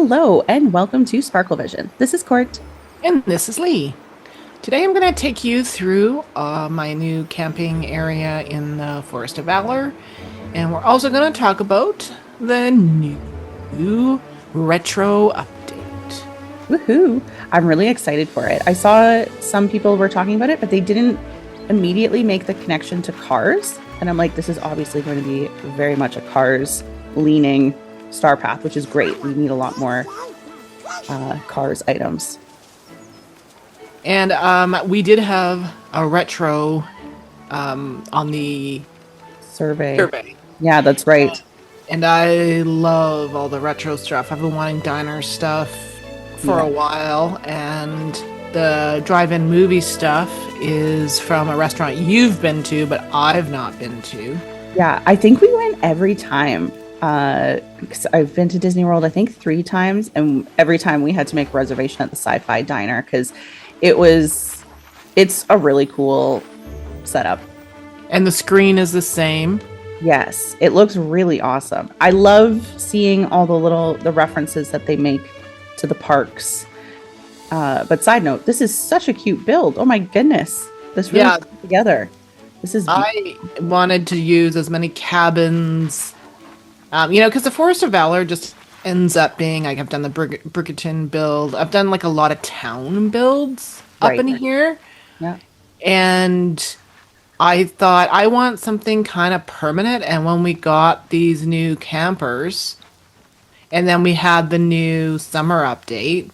Hello and welcome to Sparkle Vision. This is Court. And this is Lee. Today I'm going to take you through my new camping area in the Forest of Valor. And we're also going to talk about the new retro update. Woohoo! I'm really excited for it. I saw some people were talking about it, but they didn't immediately make the connection to cars. And I'm like, this is obviously going to be very much a cars leaning star path, which is great. We need a lot more cars items. And we did have a retro on the Survey. survey. Yeah, that's right. And I love all the retro stuff. I've been wanting diner stuff for Yeah. a while, and the drive-in movie stuff is from a restaurant you've been to, but I've not been to. Yeah, I think we went every time. Because I've been to Disney World, I think 3 times, and every time we had to make a reservation at the Sci-Fi Diner because it's a really cool setup. And the screen is the same. Yes, it looks really awesome. I love seeing all the references that they make to the parks. But side note, this is such a cute build. Oh my goodness, this really Yeah, came together. This is I wanted to use as many cabins, because the Forest of Valor just ends up being like I've done the Brickerton build. I've done like a lot of town builds up right. in here. Yeah, And I thought I want something kind of permanent. And when we got these new campers, and then we had the new summer update,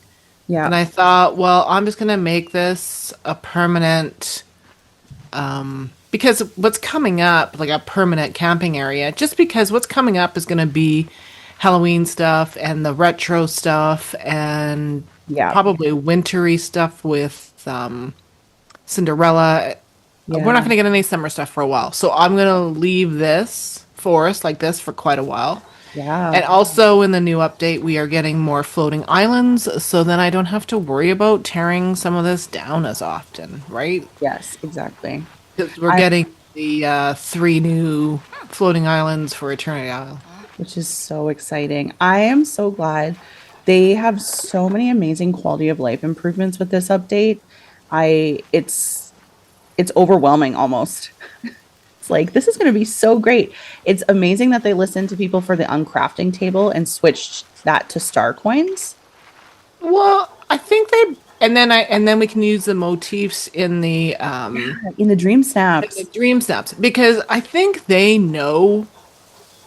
yeah, and I thought, well, I'm just gonna make this a permanent, because what's coming up, like a permanent camping area, just because what's coming up is gonna be Halloween stuff and the retro stuff and yeah, probably wintry stuff with Cinderella. We're not yeah, going to get any summer stuff for a while. So I'm going to leave this forest like this for quite a while. yeah. And also in the new update, we are getting more floating islands. So then I don't have to worry about tearing some of this down as often, right? Yes, exactly. Because we're I getting the 3 new floating islands for Eternity Isle. Which is so exciting. I am so glad they have so many amazing quality of life improvements with this update. I it's overwhelming almost. It's like this is going to be so great. It's amazing that they listened to people for the uncrafting table and switched that to star coins. Well, I think they and then we can use the motifs In the dream in the snaps. dream snaps because I think they know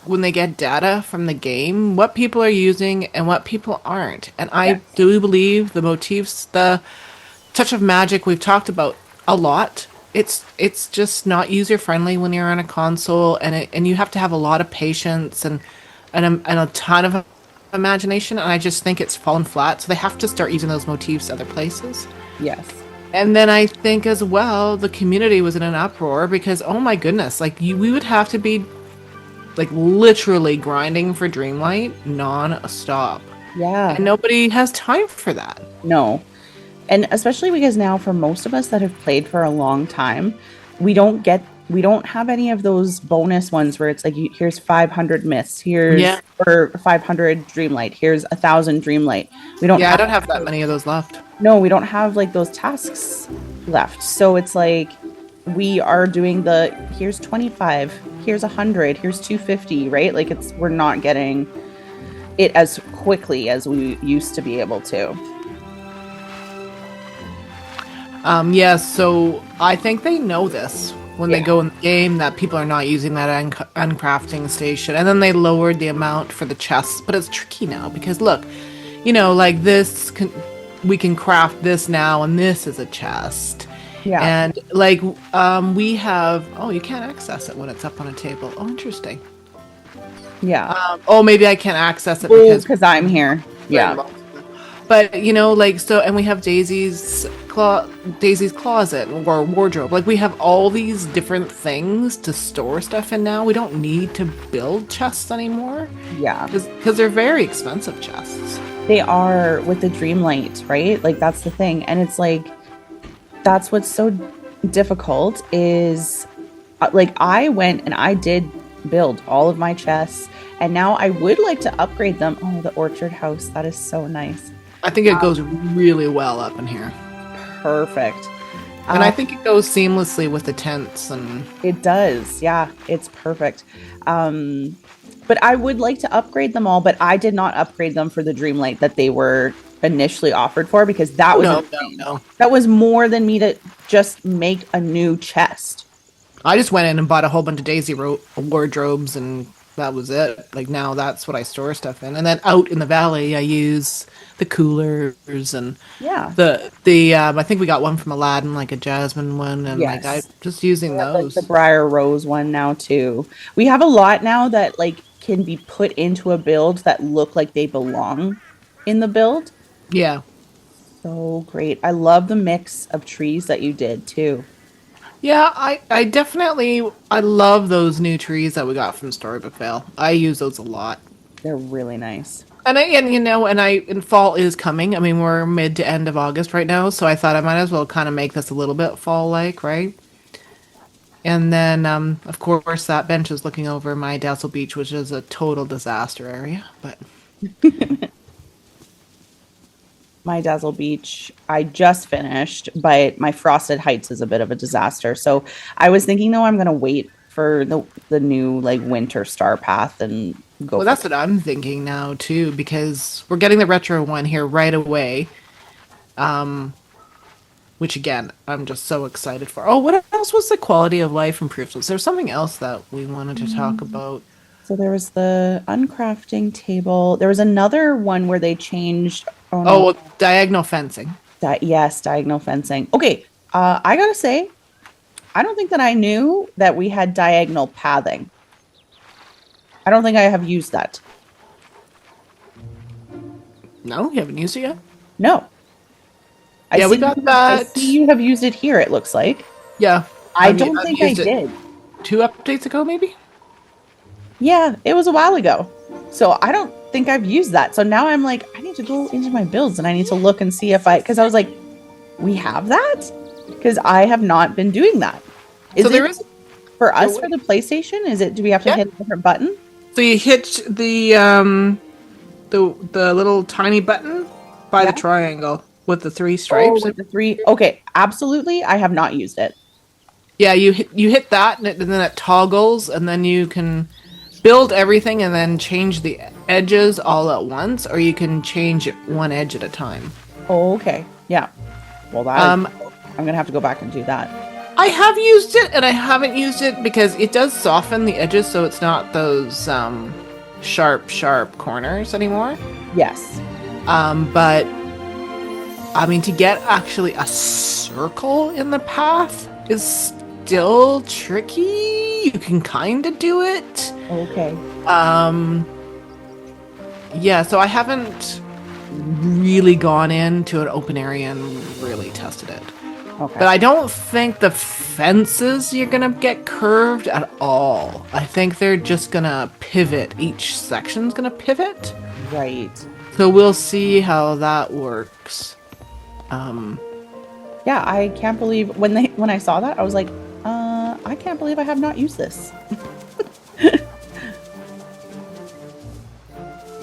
when they get data from the game what people are using and what people aren't. And I Yes. do believe the motifs, the touch of magic we've talked about a lot. It's just not user friendly when you're on a console, and you have to have a lot of patience and a ton of imagination. And I just think it's fallen flat. So they have to start using those motifs other places. Yes. And then I think as well, the community was in an uproar because oh my goodness, we would have to be like literally grinding for Dreamlight non-stop. Yeah. And nobody has time for that. No. And especially because now for most of us that have played for a long time, we don't have any of those bonus ones where it's like here's 500 myths, here's Yeah. or 500 dreamlight, here's 1,000 dreamlight. We don't Yeah, I have don't have that many of those left. no, we don't have like those tasks left. So it's like we are doing the here's 25, here's 100, here's 250, right? Like we're not getting it as quickly as we used to be able to. Yeah, so I think they know this when they Yeah. go in the game that people are not using that uncrafting station. And then they lowered the amount for the chests. But it's tricky now because look, like we can craft this now and this is a chest. Yeah. And we have, oh, you can't access it when it's up on a table. Oh, interesting. Yeah. Oh, maybe I can't access it Oh, because because I'm here. Yeah. but so, and we have Daisy's closet or wardrobe. Like we have all these different things to store stuff in now. We don't need to build chests anymore Yeah. because they're very expensive chests. They are with the Dreamlight, right? Like that's the thing. And it's like that's what's so difficult is like I went and I did build all of my chests And now I would like to upgrade them. Oh, the orchard house. That is so nice. I think it goes really well up in here. Perfect. And I Um, think it goes seamlessly with the tents and it does. Yeah, it's perfect. Um, but I would like to upgrade them all, but I did not upgrade them for the Dreamlight that they were initially offered for because that oh was no, insane. no. That was more than me to just make a new chest. I just went in and bought a whole bunch of wardrobes and that was it. Like now that's what I store stuff in. And then out in the valley I use the coolers and Yeah. the I think we got one from Aladdin, like a jasmine one, and like I Yes. just We using have like the those. Briar Rose one now too. We have a lot now that like can be put into a build that look like they belong in the build. Yeah. So great. I love the mix of trees that you did too. Yeah, I definitely I love those new trees that we got from Storybook Vale. I use those a lot. They're really nice. And fall is coming. I mean, we're mid to end of August right now, so I thought I might as well kind of make this a little bit fall like, right? And then of course that bench is looking over my Dazzle Beach, which is a total disaster area, but My Dazzle Beach, I just finished, but my Frosted Heights is a bit of a disaster. So I was thinking, though, I'm going to wait for the new like winter star path and go well, for that's what I'm thinking now too, because we're getting the retro one here right away. Which again, I'm just so excited for. Oh, what else was the quality of life improved? Was there something else that we wanted to talk it. about? So there was the uncrafting table. There was another one where they changed. Oh no, Oh, diagonal fencing. yes, diagonal fencing. Okay, I gotta say, I don't think that I knew that we had diagonal pathing. I don't think I have used that. No, you haven't used it yet. No, Yeah, we got I that. see you have used it here. It looks like Yeah, I don't I've think I used it did. 2 updates ago, maybe. Yeah, it was a while ago. So I don't think I've used that. So now I'm like, I need to go into my builds and I need to look and see if because I was like, we have that? Because I have not been doing that. So Is there it is. for There, us for the PlayStation? Is it, do we have to yeah. hit a different button? So you hit the little tiny button by the Yeah. triangle with the three Oh, stripes. with the three. Okay, absolutely. I have not used it. Yeah, you hit that, and then it toggles, and then you can build everything, and then change the edges all at once, or you can change it one edge at a time. Oh, okay. Yeah. Well, Um, I'm gonna have to go back and do that. I have used it, and I haven't used it because it does soften the edges, so it's not those sharp corners anymore. Yes. But I mean, to get actually a circle in the path is still tricky. You can kind of do it. Okay. Yeah, so I haven't really gone into an open area and really tested it. Okay. But I don't think the fences you're gonna get curved at all. I think they're just gonna pivot. Each section's gonna pivot. Right. So we'll see how that works. Yeah, I can't believe when I saw that, I was like, I can't believe I have not used this.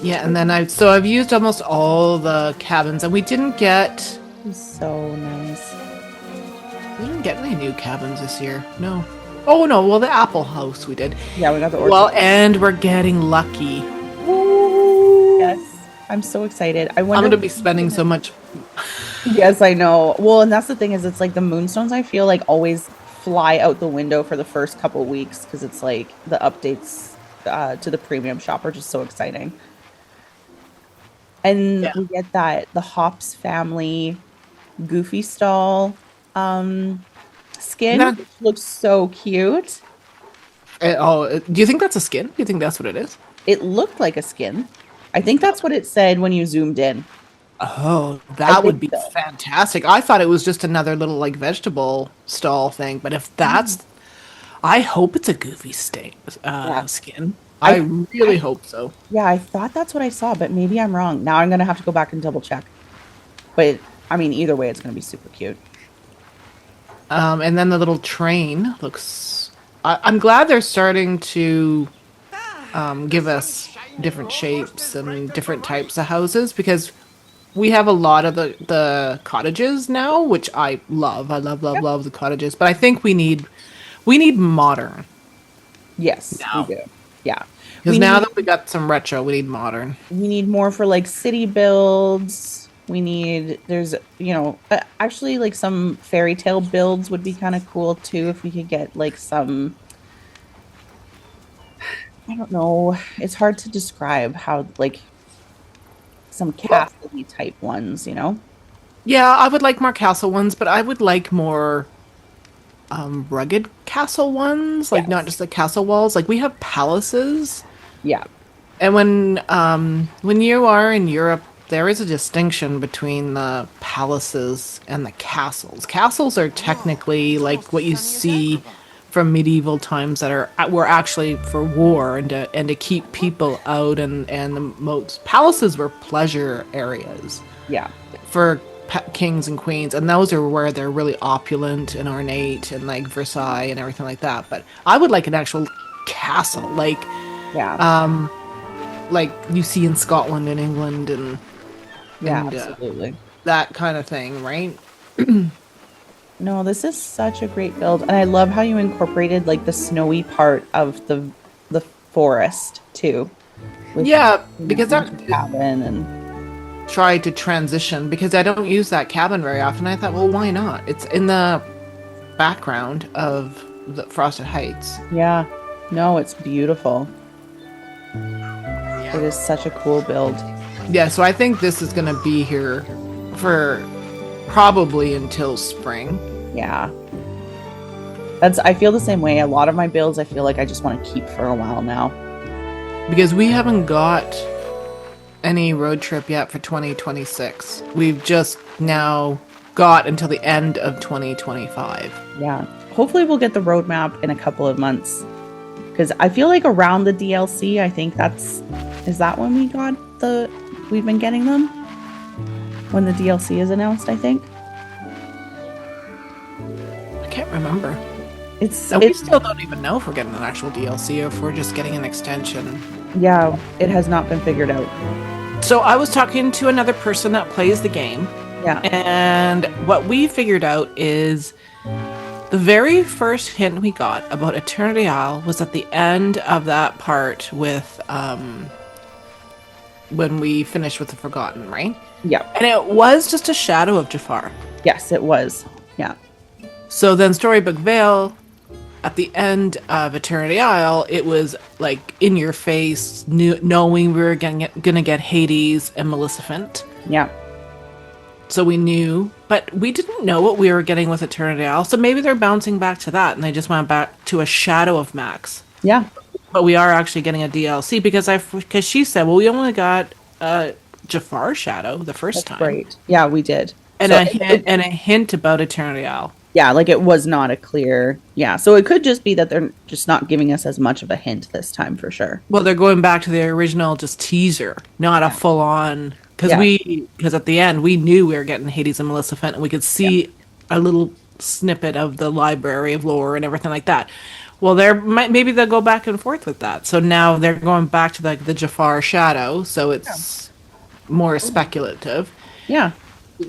Yeah, and then I've used almost all the cabins, and we didn't get So nice. any new cabins this year. No. Oh no, well the Apple House we did. Yeah, we got the orchard. Well, and we're getting lucky. Yes, I'm so excited. I I'm wonder. gonna be spending so much. Yes, I know. Well, and that's the thing is, it's like the moonstones. I feel like always fly out the window for the first couple weeks because it's like the updates to the premium shop are just so exciting. And Yeah. we get that the Hops family Goofy stall skin, No. which looks so cute. Do you think that's a skin? Do you think that's what it is? It looked like a skin. I think that's what it said when you zoomed in. Oh, I that would think be so. fantastic. I thought it was just another little like vegetable stall thing, but if that's, I hope it's a goofy Yeah. skin. I really I hope so. Yeah, I thought that's what I saw, but maybe I'm wrong. Now I'm gonna have to go back and double check. But I mean, either way, it's gonna be super cute. And then the little train looks. I'm glad they're starting to give us different shapes and different types of houses, because we have a lot of the cottages now, which I love. I love, love, Yep. love the cottages. But I think we need modern Yes, we now. do. Yeah. Because We now need that we got some retro, we need modern. we need more for like city builds. There's, actually like some fairy tale builds would be kind of cool too if we could get like some, I don't know, it's hard to describe how like some Well, castle type ones. yeah, I would like more castle ones, but I would like more rugged castle ones, like not Yes. just the castle walls. Like we have palaces. Yeah. And when you are in Europe, there is a distinction between the palaces and the castles. Castles are technically like what you see from medieval times that were actually for war and to keep people out, and the moats. Palaces were pleasure areas Yeah. for kings and queens, and those are where they're really opulent and ornate, and like Versailles and everything like that. But I would like an actual castle, Yeah. like you see in Scotland and England, Yeah, and absolutely. that kind of thing, right? No, this is such a great build. And I love how you incorporated like the snowy part of the forest too. With Yeah, that because that winter cabin and tried to transition because I don't use that cabin very often. I thought, well, why not? It's in the background of the Frosted Heights. yeah. No, it's beautiful. It is such a cool build. Yeah, so I think this is going to be here for probably until spring. Yeah. I feel the same way. A lot of my builds I feel like I just want to keep for a while now. Because we haven't got any road trip yet for 2026. We've just now got until the end of 2025. Yeah. Hopefully we'll get the roadmap in a couple of months. Because I feel like around the DLC, I think is that when we've been getting them? When the DLC is announced, I think. I can't remember. It's And we still don't even know if we're getting an actual DLC or if we're just getting an extension. Yeah, it has not been figured out. So I was talking to another person that plays the game, Yeah. and what we figured out is the very first hint we got about Eternity Isle was at the end of that part with when we finished with the Forgotten, right? Yeah. And it was just a shadow of Jafar. Yes, it was. Yeah. So then Storybook Vale, at the end of Eternity Isle, it was like in your face, knowing we were gonna get Hades and Maleficent. Yeah. So we knew, but we didn't know what we were getting with Eternity Isle. So maybe they're bouncing back to that, and they just went back to a shadow of Max. Yeah. But we are actually getting a DLC because she said, well, we only got Jafar Shadow the first time, Great. Yeah, we did. and So a hint about Eternity Isle. yeah, like it was not a clear. Yeah. So it could just be that they're just not giving us as much of a hint this time for sure. Well, they're going back to the original just teaser, not a full on. Because at the end we knew we were getting Hades and Maleficent, and we could see a little snippet of the library of lore and everything like that. Well, maybe they'll go back and forth with that. So now they're going back to the Jafar Shadow, so it's more speculative. Yeah.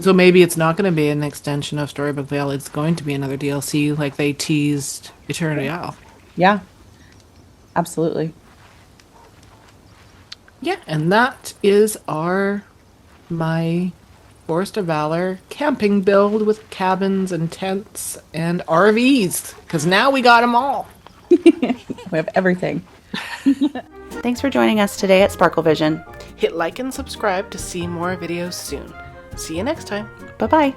So maybe it's not going to be an extension of Storybook Vale. It's going to be another DLC, like they teased Eternity Isle. Yeah. Absolutely. Yeah, and that is my Forest of Valor camping build with cabins and tents and RVs. Because now we got them all. We have everything. Thanks for joining us today at Sparkle Vision. Hit like and subscribe to see more videos soon. See you next time. Bye bye.